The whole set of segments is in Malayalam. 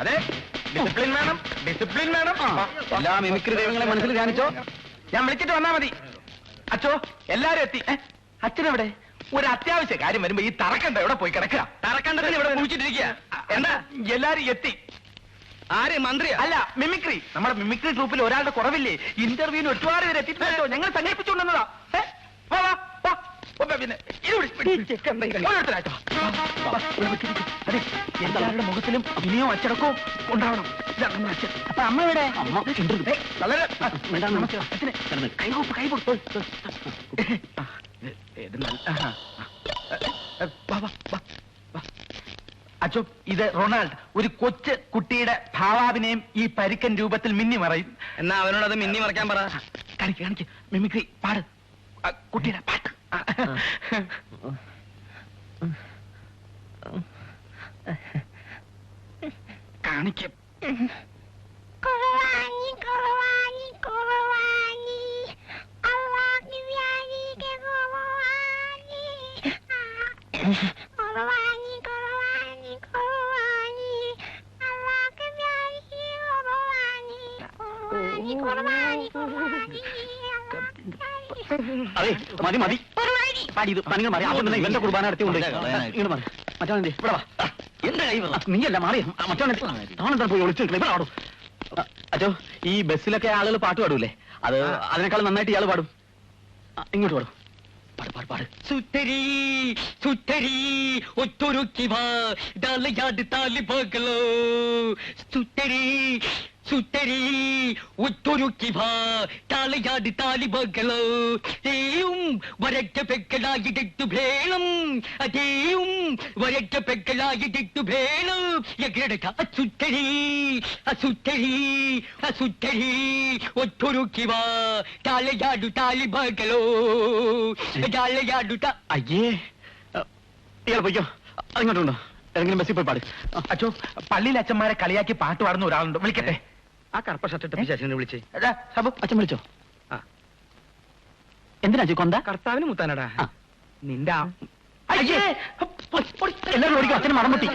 അതെ, ഡിസിപ്ലിൻ വേണം, ഡിസിപ്ലിൻ വേണം. എല്ലാ മിമിക്രി ദൈവങ്ങളെ മനസ്സിൽ ധ്യാനിച്ചോ. ഞാൻ വിളിച്ചിട്ട് വന്നാ മതി. അച്ഛോ, എല്ലാരും എത്തി. അച്ഛനെവിടെ? ഒരു അത്യാവശ്യ കാര്യം വരുമ്പോ ഈ തറക്കണ്ട എവിടെ പോയി കിടക്കുക? തറക്കണ്ടത്തിന് ഇവിടെ കുഴിച്ചിട്ടിരിക്കുക. എന്താ? എല്ലാരും എത്തി. ആര്? മന്ത്രി? അല്ല, മിമിക്രി. നമ്മുടെ മിമിക്രി ട്രൂപ്പിൽ ഒരാളുടെ കുറവില്ലേ? ഇന്റർവ്യൂവിന് ഒരുപാട് പേര് എത്തിയിട്ടുണ്ടോ? ഞങ്ങൾ സംഘടിപ്പിച്ചുകൊണ്ടുവന്നതാ. പിന്നെ എല്ലാവരുടെ മുഖത്തിലും ഇനിയും അച്ചടക്കവും ഉണ്ടാവണം. അപ്പൊ അമ്മ ഇവിടെ അച്ഛോ, ഇത് റൊണാൾഡ്. ഒരു കൊച്ചു കുട്ടിയുടെ ഭാവാഭിനയം ഈ പരിക്കൻ രൂപത്തിൽ മിന്നി മറയും. എന്നാ അവനോടത് മിന്നി മറക്കാൻ പറ. കാണിക്ക് മിമിക്രി പാട്. കുട്ടിയുടെ പാട്ട് കാണിക്കും. അതെ, മതി മതി പാടി. ഇത് പണികൾ മാറി. അതുകൊണ്ട് ഇവന്റെ കുർബാന നടത്തിയുണ്ട്. ഇങ്ങോട്ട് മാറി. മറ്റവനെ ഇവിടെ വാ. എന്റെ കൈ നീയല്ല മാറിയ മറ്റവനെ താണെന്താ പോയി ഒളിച്ചു നിൽക്കണം. ഇവിടെ പാടും. അച്ഛോ, ഈ ബസ്സിലൊക്കെ ആളുകൾ പാട്ട് പാടൂലേ? അത് അതിനേക്കാൾ നന്നായിട്ട് ഇയാൾ പാടും. ഇങ്ങോട്ട് പാടും. പാട് പാട് പാട്. സുത്തരി സുത്തരി ഒത്തൊരുക്കി വാ ഡാലയാട് താലി പകലോ. സുത്തരി സുത്തരി ഒത്തൊരുക്കി വാ ഡാലയാട് താലി പകലോ. തേയും വരറ്റ പെക്കളായിട്ടെട്ടു വേണം. അതേയും വരറ്റ പെക്കളായിട്ടെട്ടു വേണം. സുത്തരി സുത്തരി സുത്തരി ഒത്തൊരുക്കി വാ ഡാലയാട് താലി പകലോ. അയ്യേ, ഇയാൾ പോയിക്കോ. അതിങ്ങോട്ടുണ്ടോ? ഏതെങ്കിലും ബസ്സിൽ പോയി പാട്. അച്ഛോ, പള്ളിയിൽ അച്ഛന്മാരെ കളിയാക്കി പാട്ട് പാടുന്ന ഒരാളുണ്ട്. വിളിക്കട്ടെ. ആ കറുപ്പ ഷർട്ട് പിശാചിനെ വിളിച്ചേ. സബു, അച്ഛൻ വിളിച്ചോ? എന്തിനാ കൊന്ത? കർത്താവിന് മുത്താനടാ നിന്റെ. എല്ലാവരും ഓടിക്കും. അച്ഛന് മടം പൊട്ടി.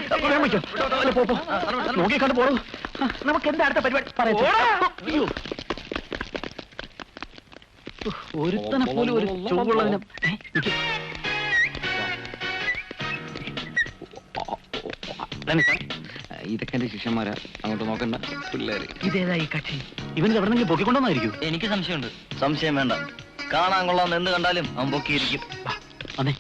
നോക്കിക്കണ്ട് പോടൂ. നമുക്ക് എന്താ അടുത്ത പരിപാടി? ഒരുത്തനെ പോലും ഒരു ചൂടുള്ളതിനെ. ഇതൊക്കെ എന്റെ ശിഷ്യന്മാരാ, അങ്ങോട്ട് നോക്കണ്ട പിള്ളേര്. ഇതേതാ ഈ കക്ഷി? ഇവന് എവിടെന്നെങ്കിലും പൊക്കിക്കൊണ്ടോന്നായിരിക്കും. എനിക്ക് സംശയമുണ്ട്. സംശയം വേണ്ട, കാണാൻ കൊള്ളാന്ന് എന്ത് കണ്ടാലും അവൻ പൊക്കിയിരിക്കും. അതെ,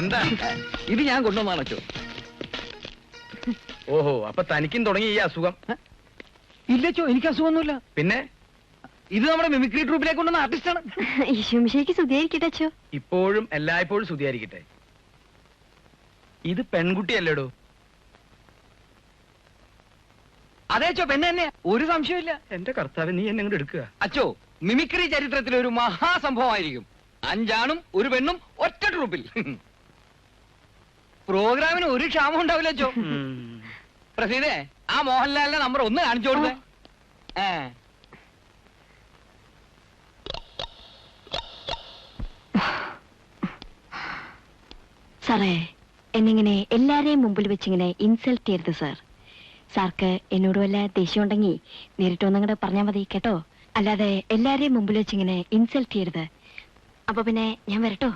എന്താ ഇത് ഞാൻ കൊണ്ടുവന്നാണോ? ഓഹോ, അപ്പൊ തനിക്കും തുടങ്ങി ഈ അസുഖം? ഇല്ലച്ചോ, എനിക്ക് അസുഖമൊന്നുമില്ല. പിന്നെ ഇത് നമ്മുടെ മിമിക്രി ട്രൂപ്പിലേക്ക് കൊണ്ടുവന്ന ആർട്ടിസ്റ്റാണ്. ഈശോമിശിഹായ്ക്ക് സ്തുതിയായിരിക്കട്ടെ. ഇപ്പോഴും എല്ലായ്പ്പോഴും സ്തുതിയായിരിക്കട്ടെ. ഇത് പെൺകുട്ടിയല്ലേടോ? അതേച്ചോ, പെണ്ണ് തന്നെ, ഒരു സംശയമില്ല. എന്റെ കർത്താവ്, നീ എന്നെ അങ്ങോട്ട് എടുക്കുക. അച്ചോ, മിമിക്രി ചരിത്രത്തിലെ ഒരു മഹാസംഭവമായിരിക്കും. 5 ആണും 1 പെണ്ണും ഒറ്റ ട്രൂപ്പിൽ. പ്രോഗ്രാമിന് ഒരു ക്ഷാമം ഉണ്ടാവില്ല അച്ചോ. പ്രസീദേ, ആ മോഹൻലാലിന്റെ നമ്പർ 1 കാണിച്ചു കൊടുത്തേ. സാറേ, എന്നിങ്ങനെ എല്ലാരെയും മുമ്പിൽ വെച്ചിങ്ങനെ ഇൻസൾട്ട് ചെയ്യരുത് സാർ. സാർക്ക് എന്നോട് വല്ല ദേഷ്യം ഉണ്ടെങ്കിൽ നേരിട്ട് ഒന്നങ്ങടെ പറഞ്ഞാൽ മതി കേട്ടോ. അല്ലാതെ എല്ലാരെയും മുമ്പിൽ വെച്ചിങ്ങനെ ഇൻസൾട്ട് ചെയ്യരുത്. അപ്പൊ പിന്നെ ഞാൻ വരട്ടോ?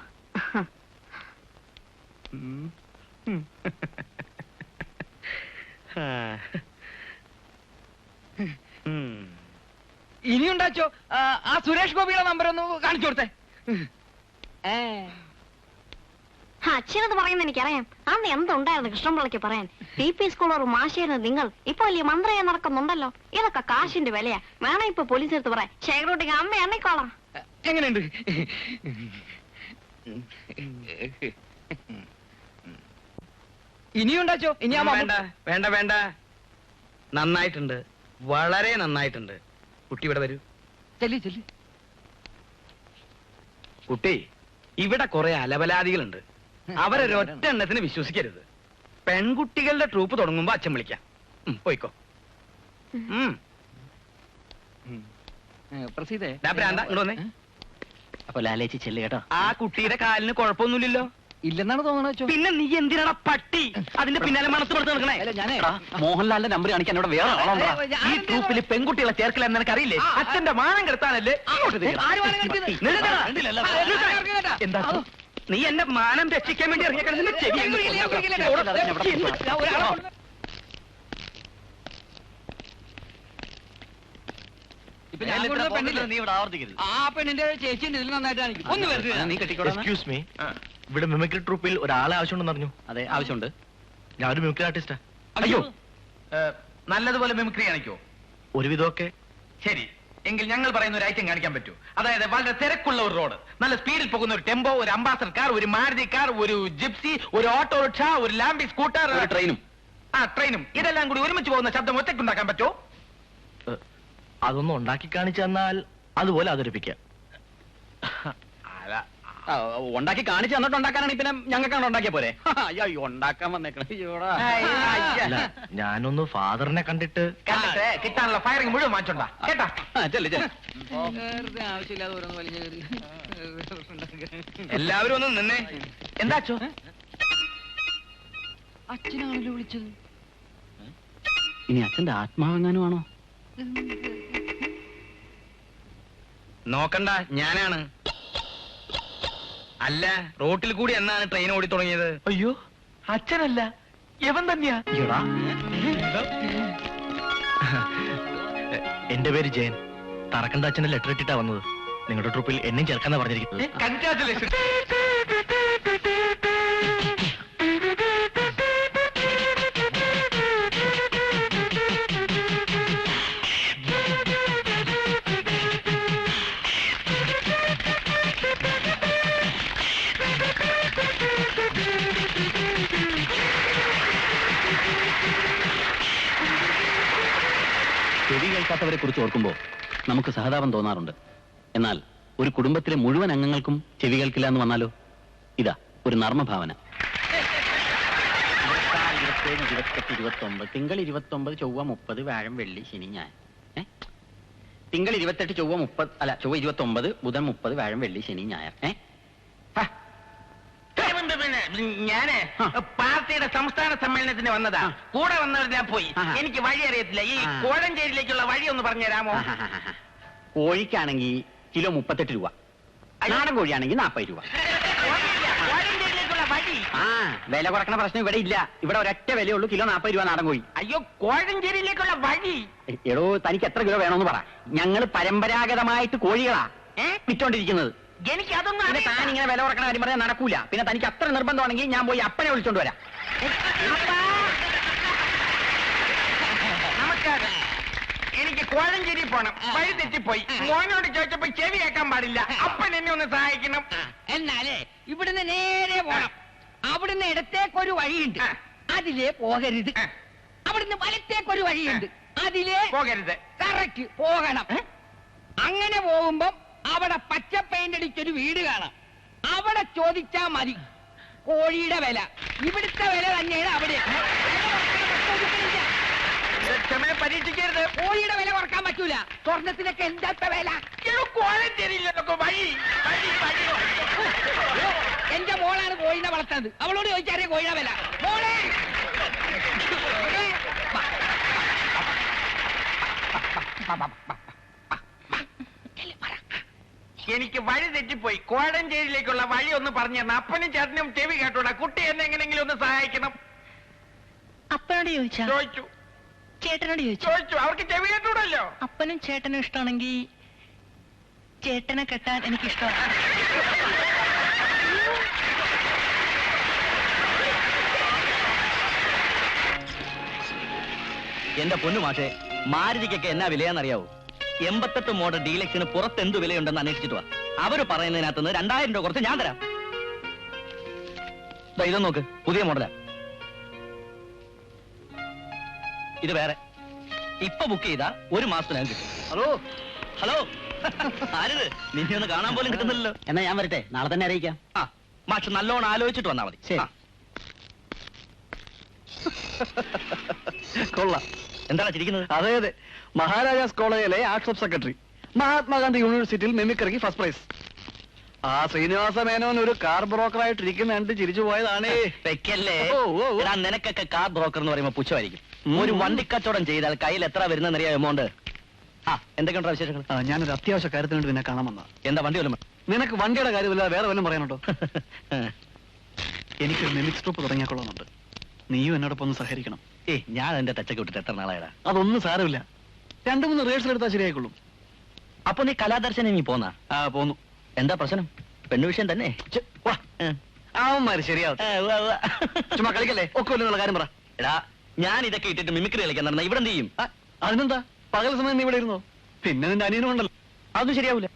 ഇനിയുണ്ടാച്ചോ, ആ സുരേഷ് ഗോപിയുടെ നമ്പർ ഒന്ന് കാണിച്ചു കൊടുത്തേ. അച്ഛനത് പറയുന്ന എനിക്കറിയാം. അന്ന് എന്തുണ്ടായിരുന്നു കൃഷ്ണപിള്ളയ്ക്ക് പറയാൻ? TP സ്കൂൾ ഒരു മാഷായിരുന്നു നിങ്ങൾ. ഇപ്പൊ വലിയ മന്ത്രിയെ നടക്കുന്നുണ്ടല്ലോ. ഇതൊക്കെ കാശിന്റെ വിലയാ. വേണം ഇപ്പൊ പോലീസ് എടുത്ത് പറയാം. ശേഖരോട്ടിക്ക് അമ്മ എണ്ണിക്കോളാം. എങ്ങനെയുണ്ട്? ഇനിയുണ്ടാച്ചോ? ഇനി വേണ്ട വേണ്ട വേണ്ട, നന്നായിട്ടുണ്ട്, വളരെ നന്നായിട്ടുണ്ട്. കുട്ടി ഇവിടെ വരൂ. ചെല്ലി ചെല്ലി. കുട്ടി, ഇവിടെ കുറെ അലവലാദികളുണ്ട്. അവരൊരൊറ്റ എണ്ണത്തിന് വിശ്വസിക്കരുത്. പെൺകുട്ടികളുടെ ട്രൂപ്പ് തുടങ്ങുമ്പോ അച്ഛൻ വിളിക്കാം. പോയിക്കോ. പ്രസീദേ, ഇങ്ങോട്ട് വന്നേ. അപ്പൊ ലാലേച്ചി ചെല്ലു കേട്ടോ. ആ കുട്ടിയുടെ കാലിന് കുഴപ്പമൊന്നുമില്ലല്ലോ. ഇല്ലെന്നാണ് തോന്നണത്. പിന്നെ നീ എന്തിനാണ് പട്ടി അതിന്റെ പിന്നാലെ മനസ്സ് നടക്കണേ? ഞാനേ മോഹൻലാലിന്റെ നമ്പർ കാണിക്കാൻ ഇവിടെ വേറെ ആളോ? ഈ ട്രൂപ്പിൽ പെൺകുട്ടികളെ ചേർക്കില്ലെന്ന് നിനക്ക് അറിയില്ലേ? അച്ഛന്റെ മാനം കെടുത്താനല്ലേ? എന്താ നീ എന്റെ മാനം രക്ഷിക്കാൻ വേണ്ടി ഇറങ്ങിയ നീ ഇവിടെ ആവർത്തിക്കരുത്. ആ പെണ്ണിന്റെ ചേച്ചി ഇതിൽ നന്നായിട്ടാണ്. ഒന്ന് വരുന്നത് നീ കെട്ടിക്കോളാം. എക്സ്ക്യൂസ് മീ, ഇവിടെ മിമിക്രി ട്രൂപ്പിൽ ഒരാളെ ആവശ്യമുണ്ടെന്ന് അറിഞ്ഞു. അതെ, ആവശ്യമുണ്ട്. ഞാൻ ഒരു മിമിക്രി ആർട്ടിസ്റ്റാ. അയ്യോ, നല്ലതുപോലെ മിമിക്രി കാണിക്കോ? ഒരുവിധമൊക്കെ. ശരി, എങ്കിൽ ഞങ്ങൾ പറയുന്ന ഒരു ഐറ്റം കാണിക്കാൻ പറ്റൂ. അതായത് വളരെ തിരക്കുള്ള ഒരു റോഡ്, നല്ല സ്പീഡിൽ പോകുന്ന ഒരു ടെമ്പോ, ഒരു അംബാസഡർ കാർ, ഒരു മാരുതി കാർ, ഒരു ജിപ്സി, ഒരു ഓട്ടോറിക്ഷ, ഒരു ലാംബി സ്കൂട്ടർ, ഒരു ട്രെയിനും. ട്രെയിനും. ഇതെല്ലാം കൂടി ഒരുമിച്ച് പോകുന്ന ശബ്ദം ഒറ്റയ്ക്ക് ഉണ്ടാക്കാൻ പറ്റോ? അതൊന്നും ഉണ്ടാക്കി കാണിച്ചു തന്നാൽ അതുപോലെ അവതരിപ്പിക്കാം. ഉണ്ടാക്കി കാണിച്ചു തന്നിട്ട് ഉണ്ടാക്കാനാണെങ്കിൽ പിന്നെ ഞങ്ങൾക്കാണ് ഉണ്ടാക്കിയ പോരെ? അയ്യോ, ഉണ്ടാക്കാൻ വന്നേക്കണേ. ഞാനൊന്ന് ഫാദറിനെ കണ്ടിട്ട് കിട്ടാനുള്ള ഫയറിംഗ് മുഴുവൻ വാങ്ങിച്ചോണ്ടാ കേട്ടാ. ആവശ്യമില്ലാതെ ഓരോന്ന് വലിയ എല്ലാവരും ഒന്ന് നിന്നേ. എന്താച്ചോ? അച്ഛനാണല്ലോ വിളിച്ചത്. ഇനി അച്ഛന്റെ ആത്മാവെങ്ങാനും ആണോ? നോക്കണ്ട, ഞാനാണ്. അല്ല, റോട്ടിൽ കൂടി എന്നാണ് ട്രെയിൻ ഓടി തുടങ്ങിയത്? അയ്യോ, അച്ഛനല്ല, യവൻ തന്നെയാ. എന്റെ പേര് ജയൻ. തറക്കണ്ട അച്ഛന്റെ ലെറ്റർ ഇട്ടിട്ടാ വന്നത്. നിങ്ങളുടെ ട്രൂപ്പിൽ എന്നെയും ചേർക്കാന്നാ പറഞ്ഞിരിക്കുന്നത്. കൺഗ്രാറ്റുലേഷൻ. ചെവി കേൾക്കാത്തവരെ കുറിച്ച് ഓർക്കുമ്പോൾ നമുക്ക് സഹതാപം തോന്നാറുണ്ട്. എന്നാൽ ഒരു കുടുംബത്തിലെ മുഴുവൻ അംഗങ്ങൾക്കും ചെവി കേൾക്കില്ല എന്ന് വന്നാലോ? ഇതാ ഒരു നർമ്മഭാവന. 27, 28, 29, തിങ്കൾ 29, ചൊവ്വ 30, വ്യാഴം വെള്ളി ശനി ഞായർ. തിങ്കൾ 28, ചൊവ്വ 30, അല്ല ചൊവ്വ 29, ബുധൻ 30, വ്യാഴം വെള്ളി ശനി ഞായർ. ഞാന് പാർട്ടിയുടെ സംസ്ഥാന സമ്മേളനത്തിന് വന്നതാ. കൂടെ വന്നവർ ഞാൻ പോയി. എനിക്ക് വഴി അറിയത്തില്ല. ഈ കോഴഞ്ചേരിയിലേക്കുള്ള വഴി ഒന്ന് പറഞ്ഞു തരാമോ? കോഴിക്കാണെങ്കിൽ കിലോ 38 രൂപ, നാടൻ കോഴിയാണെങ്കിൽ 40 രൂപ. കോഴഞ്ചേരിയിലേക്കുള്ള വഴി? വില കുറക്കണ പ്രശ്നം ഇവിടെ ഇല്ല. ഇവിടെ ഒരൊറ്റ വിലയുള്ളൂ, കിലോ 40 രൂപ നാടൻ കോഴി. അയ്യോ, കോഴഞ്ചേരിയിലേക്കുള്ള വഴി? എടോ, തനിക്ക് എത്ര കിലോ വേണമെന്ന് പറ. ഞങ്ങള് പരമ്പരാഗതമായിട്ട് കോഴികളാ വിറ്റോണ്ടിരിക്കുന്നത്. എനിക്ക് അതൊന്നും താൻ ഇങ്ങനെ വില കുറക്കണ കാര്യം പറഞ്ഞാൽ നടക്കൂല. പിന്നെ തനിക്ക് അത്ര നിർബന്ധമാണെങ്കിൽ ഞാൻ പോയി അപ്പനെ വിളിച്ചോണ്ട് വരാം. നമസ്കാരം, എനിക്ക് കോഴഞ്ചേരി പോണം. വഴി തെറ്റിപ്പോയി. മോനോട് ചോദിച്ചപ്പോ ചെവി കേൾക്കാൻ പാടില്ല. അപ്പൻ എന്നെ ഒന്ന് സഹായിക്കണം. എന്നാലേ ഇവിടുന്ന് നേരെ പോണം. അവിടുന്ന് ഇടത്തേക്കൊരു വഴിയുണ്ട്, അതിലേ പോകരുത്. അവിടുന്ന് വലത്തേക്കൊരു വഴിയുണ്ട്, അതിലേ പോകരുത്. കറക്റ്റ് പോകണം. അങ്ങനെ പോകുമ്പം അവിടെ പച്ച പെയിന്റ് അടിച്ചൊരു വീട് കാണാം. അവിടെ ചോദിച്ചാ മതി കോഴിയുടെ വില. ഇവിടുത്തെ വില തന്നെയാണ് അവിടെ. ക്ഷമയെ പരീക്ഷിക്കരുത്. കോഴിയുടെ വില കുറക്കാൻ പറ്റൂല. സ്വർണത്തിനൊക്കെ എന്താത്ത വില. കോഴഞ്ചേരിയിലൊക്കെ വഴി വഴി വഴി. എന്റെ മോളാണ് കോഴിനെ വളർത്തുന്നത്. അവളോട് ചോദിച്ചാറിയ കോഴിയുടെ വില. മോളെ, എനിക്ക് വഴി തെറ്റിപ്പോയി. കോഴഞ്ചേരിയിലേക്കുള്ള വഴി ഒന്ന് പറഞ്ഞു തരണം. അപ്പനും ചേട്ടനും ചെവി കേട്ടോടാ. കുട്ടി എന്നെ എങ്ങനെയെങ്കിലും ഒന്ന് സഹായിക്കണം. അപ്പനോട് ചോദിച്ചാ? ചോദിച്ചു. ചേട്ടനോട് ചോദിച്ചു? ചോദിച്ചു. അവർക്ക് ചെവി കേട്ടൂടല്ലോ. അപ്പനും ചേട്ടനും ഇഷ്ടമാണെങ്കിൽ ചേട്ടനെ കെട്ടാൻ എനിക്കിഷ്ടമാണ്. എന്റെ പൊന്നു മാഷെ, മാരുതിക്കൊക്കെ എന്നാ വിലയാന്നറിയാവോ? 88 മോഡൽ ഡീലക്സിന് പുറത്ത് എന്ത് വിലയുണ്ടെന്ന് അന്വേഷിച്ചിട്ട് വാ. അവര് പറയുന്നതിനകത്തുനിന്ന് 2000 രൂപ കുറച്ച് ഞാൻ തരാം. ഇത് നോക്ക്, പുതിയ മോഡലാ. ഇത് വേറെ. ഇപ്പൊ ബുക്ക് ചെയ്താ 1 മാസത്തിനകം കിട്ടും. ഹലോ ഹലോ, ആരിത്? നിന്നെ ഒന്ന് കാണാൻ പോലും കിട്ടുന്നില്ലല്ലോ. എന്നാ ഞാൻ വരട്ടെ, നാളെ തന്നെ അറിയിക്കാം. മാഷ് നല്ലോണം ആലോചിച്ചിട്ട് വന്നാ മതി. ശരി. കൊള്ളാം. എന്താണ് ചിരിക്കുന്നത്? അതെ അതെ, മഹാരാജാസ് കോളേജിലെ ആർട്സ് ഓഫ് സെക്രട്ടറി, മഹാത്മാഗാന്ധി യൂണിവേഴ്സിറ്റിയിൽ മിമിക്രിക്ക് ഫസ്റ്റ് പ്രൈസ്. ആ ശ്രീനിവാസ മേനോൻ ഒരു കാർ ബ്രോക്കറായിട്ടിരിക്കുന്ന കണ്ട് ചിരിച്ചു പോയതാണേ. വെക്കല്ലേ. ഓ, ഓ, ഓ. എടാ, നിനക്കൊക്കെ കാർ ബ്രോക്കർ എന്ന് പറയുമ്പോ പുച്ഛമായിരിക്കും. ഒരു വണ്ടിക്കച്ചവടം ചെയ്താൽ കയ്യിൽ എത്ര വരുന്നറിയാ എമൗണ്ട്? ആ, എന്തൊക്കെയുണ്ടോ വിശേഷങ്ങൾ? ഞാനൊരു അത്യാവശ്യ കാര്യത്തിന് വേണ്ടി നിന്നെ കാണാൻ വന്നാ. എന്താ വണ്ടി വല്ലതും? നിനക്ക് വണ്ടിയുടെ കാര്യമില്ല, വേറെ വല്ലതും പറയാനുണ്ടോ? എനിക്കൊരു മിമിക്സ് ട്രൂപ്പ് തുടങ്ങിയാക്കൊള്ളുന്നുണ്ട്. നീയും എന്നോടൊപ്പം ഒന്ന് സഹകരിക്കണം. ഞാൻ എന്റെ ടച്ചൊക്കെ വിട്ടിട്ട് എത്ര നാളായടാ? അതൊന്നും സാരമില്ല, 2-3 റിഹേഴ്സൽ എടുത്താൽ ശരിയായിക്കൊള്ളും. അപ്പൊ നീ കലാദർശനം നീ പോന്നാ? പോന്നു. എന്താ പ്രശ്നം? പെണ്ണു വിഷയം തന്നെ? അവന്മാര് ശരിയാവും. ചുമ്മാ കളിക്കല്ലേ, ഒക്കെ എന്നുള്ള കാര്യം പറ. എടാ, ഞാൻ ഇതൊക്കെ ഇട്ടിട്ട് മിമിക്രി കളിക്കാൻ നടന്ന ഇവിടെ എന്ത് ചെയ്യും? അതിനെന്താ, പകൽ സമയം നീ ഇവിടെ ഇരുന്നോ? പിന്നെ നിന്റെ അനിയനും ഉണ്ടല്ലോ. അതൊന്നും ശരിയാവൂല.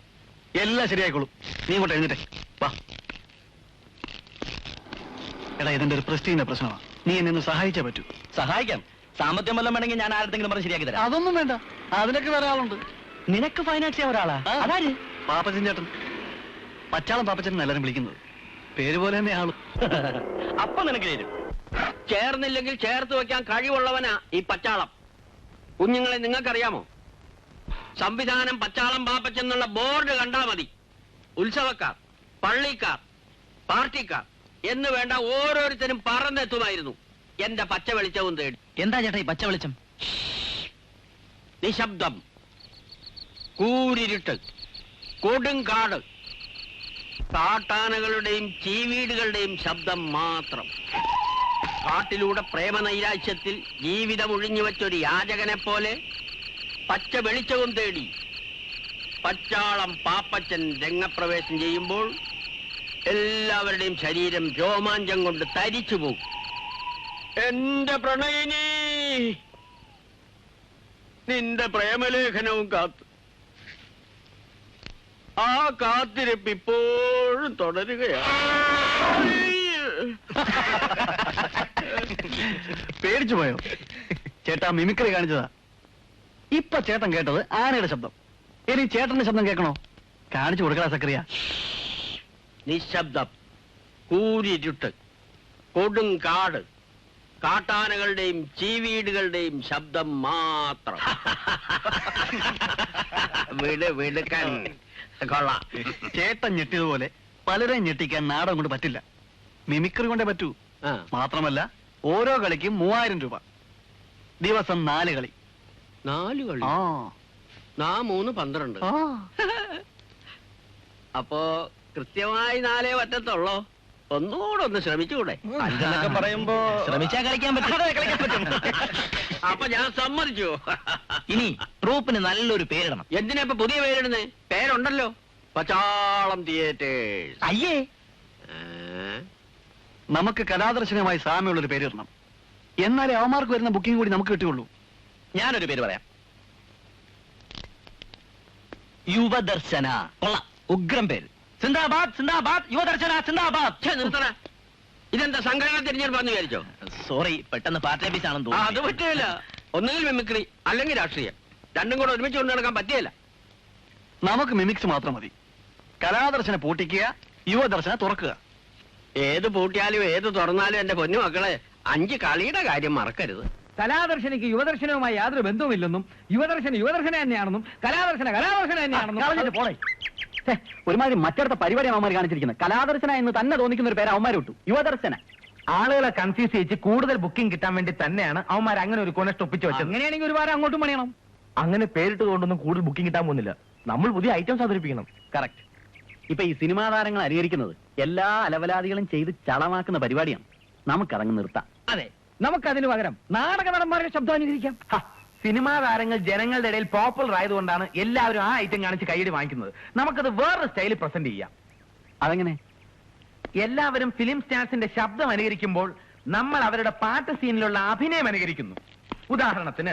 എല്ലാം ശരിയായിക്കോളും. നീ ഇങ്ങോട്ട് എഴുന്നേറ്റേ വാ. എടാ, ഇതിന്റെ ഒരു പ്രസ്റ്റീജിന്റെ പ്രശ്നമാണ്. നീ എന്നെ ഒന്ന് സഹായിച്ചേ പറ്റൂ. സഹായിക്കാം. സാമ്പത്തികം വല്ലതും വേണമെങ്കിൽ ഞാൻ ആരെങ്കിലും പറഞ്ഞ് ശരിയാക്കി തരാം. അതൊന്നും വേണ്ട, അതിനൊക്കെ വേറെ ആളുണ്ട്. നിനക്ക് ഫൈനാൻസ് ചെയ്യാൻ ഒരാളാ? അതാര്? പാപ്പച്ചൻ ചേട്ടൻ. പച്ചാളം പാപ്പച്ചൻ എല്ലാരും വിളിക്കുന്നത്. പേര് പോലെ തന്നെ ആള്. അപ്പൊ നിനക്ക് തരും. ചേർന്നില്ലെങ്കിൽ ചേർത്ത് വെക്കാൻ കഴിവുള്ളവനാ ഈ പച്ചാളം. കുഞ്ഞുങ്ങളെ, നിങ്ങൾക്കറിയാമോ, സംവിധാനം പച്ചാളം പാപ്പച്ചെന്നുള്ള ബോർഡ് കണ്ടാ മതി ഉത്സവക്കാർ, പള്ളിക്കാർ, പാർട്ടിക്കാർ എന്ന് വേണ്ട ഓരോരുത്തരും പറന്നെത്തുമായിരുന്നു എന്റെ പച്ച വെളിച്ചവും തേടി. എന്താ ചേട്ടാ ഈ പച്ച വെളിച്ചം? നിശബ്ദം, കൂരിരുട്ട്, കൊടുങ്കാട്, കാട്ടാനകളുടെയും ചീവീടുകളുടെയും ശബ്ദം മാത്രം. കാട്ടിലൂടെ പ്രേമനൈരാശ്യത്തിൽ ജീവിതം ഒഴിഞ്ഞുവെച്ചൊരു യാചകനെ പോലെ പച്ച വെളിച്ചവും തേടി പച്ചാളം പാപ്പച്ചൻ രംഗപ്രവേശം ചെയ്യുമ്പോൾ എല്ലാവരുടെയും ശരീരം രോമാഞ്ചം കൊണ്ട് തരിച്ചു പോകും. എന്റെ പ്രണയിനി, നിന്റെ പ്രേമലേഖനവും കാത്ത് ആ കാത്തിരിപ്പ് ഇപ്പോഴും തുടരുകയാണ്. പേടിച്ചു പോയോ? ചേട്ടാ മിമിക്രി കാണിച്ചതാ. ഇപ്പൊ ചേട്ടൻ കേട്ടത് ആനയുടെ ശബ്ദം. ഇനി ചേട്ടന്റെ ശബ്ദം കേൾക്കണോ? കാണിച്ചു കൊടുക്കടാ സക്രിയ. നിശബ്ദം, കൂരിരുട്ട്, കൊടുങ്കാട്, കാട്ടാനകളുടെയും ചീവീടുകളുടെയും ശബ്ദം മാത്രം. വിടുക്കാൻ കൊള്ളാം. ചേട്ടൻ ഞെട്ടിയതുപോലെ പലരെയും ഞെട്ടിക്കാൻ നാടകം കൊണ്ട് പറ്റില്ല. മിമിക്രി കൊണ്ടേ പറ്റൂ. മാത്രമല്ല, ഓരോ കളിക്കും 3000 രൂപ. ദിവസം 4 കളി. 4 കളി? 3 12. അപ്പോ കൃത്യമായി 4 പറ്റത്തുള്ളോ? ഒന്നുകൂടെ ഒന്ന് ശ്രമിച്ചുകൂടെ? അഞ്ചെന്നൊക്കെ പറയുമ്പോ ശ്രമിച്ചാൽ കളിക്കാൻ പറ്റും. അപ്പൊ ഞാൻ സമ്മതിച്ചു. ഇനി ട്രൂപ്പിന് നല്ലൊരു പേരിടണം. എന്തിനാ ഇപ്പൊ പുതിയ പേരിടുന്നേ? പേരുണ്ടല്ലോ, പച്ചാളം തിയേറ്റേഴ്സ്. അയ്യേ, നമുക്ക് കലാദർശനമായി സാമ്യമുള്ളൊരു പേര് ഇടണം. എന്നാലേ അവന്മാർക്ക് വരുന്ന ബുക്കിംഗ് കൂടി നമുക്ക് കിട്ടുകയുള്ളൂ. ഞാനൊരു പേര് പറയാം. യുവദർശന. കൊള്ളാം, ഉഗ്രം പേര്. സിന്ദാബാദ്, സിന്ദാബാദ്, യുവദർശന സിന്ദാബാദ്. നിർത്തണ. ഇതെന്താ സംഘടന തിരഞ്ഞെടുപ്പാന്ന് വിചാരിച്ചോ? സോറി, പെട്ടെന്ന് പാർട്ടി ഓഫീസ് ആണെന്ന് അത് തോന്നുന്നു. പറ്റില്ല. ഒന്നുകിൽ മിമിക്രി അല്ലെങ്കിൽ രാഷ്ട്രീയം, രണ്ടും കൂടെ ഒരുമിച്ച് കൊണ്ടു നടക്കാൻ പറ്റിയല്ല. നമുക്ക് മിമിക്സ് മാത്രം മതി. കലാദർശന പൂട്ടിക്കുക, യുവദർശന തുറക്കുക. ഏത് പൂട്ടിയാലും ഏത് തുറന്നാലും എന്റെ പൊന്നു മക്കളെ 5 കളിയുടെ കാര്യം മറക്കരുത്. കലാദർശനയ്ക്ക് യുവദർശനവുമായി യാതൊരു ബന്ധവുമില്ലെന്നും യുവദർശന തന്നെയാണെന്നും കലാദർശന തന്നെയാണെന്നും പോളെ. ഒരുമാതിരി മറ്റടുത്ത പരിപാടി അവന്മാർ കാണിച്ചിരിക്കുന്നത്. കലാദർശന എന്ന് തന്നെ തോന്നിക്കുന്ന ഒരു പേര് അവന്മാർ വിട്ടു, യുവദർശന. ആളുകളെ കൺഫ്യൂസ് ചെയ്യിച്ച് കൂടുതൽ ബുക്കിംഗ് കിട്ടാൻ വേണ്ടി തന്നെയാണ് അവന്മാർ അങ്ങനെ ഒരു കൊനസ്റ്റ് ഒപ്പിച്ച് വെച്ചത്. അങ്ങനെയാണെങ്കിൽ ഒരു വാരം അങ്ങോട്ടും പണിയണം. അങ്ങനെ പേരിട്ട് കൊണ്ടൊന്നും കൂടുതൽ ബുക്കിംഗ് കിട്ടാൻ പോകുന്നില്ല. നമ്മൾ പുതിയ ഐറ്റംസ് അവതരിപ്പിക്കണം. കറക്റ്റ്. ഇപ്പൊ ഈ സിനിമാ താരങ്ങൾ അനുകരിക്കുന്നത് എല്ലാ അലവലാദികളും ചെയ്ത് ചളമാക്കുന്ന പരിപാടിയാണ്. നമുക്കതങ്ങ് നിർത്താം. അതെ, നമുക്കതിന് പകരം നാടക നടന്മാരുടെ ശബ്ദം അനുകരിക്കാം. സിനിമാ താരങ്ങൾ ജനങ്ങളുടെ ഇടയിൽ പോപ്പുലർ ആയതുകൊണ്ടാണ് എല്ലാവരും ആ ഐറ്റം കാണിച്ച് കൈയ്യടി വാങ്ങിക്കുന്നത്. നമുക്കത് വേറൊരു സ്റ്റൈലിൽ പ്രസന്റ് ചെയ്യാം. അതെങ്ങനെ? എല്ലാവരും ഫിലിം സ്റ്റാർസിന്റെ ശബ്ദം അനുകരിക്കുമ്പോൾ നമ്മൾ അവരുടെ പാട്ട് സീനിലുള്ള അഭിനയം അനുകരിക്കുന്നു. ഉദാഹരണത്തിന്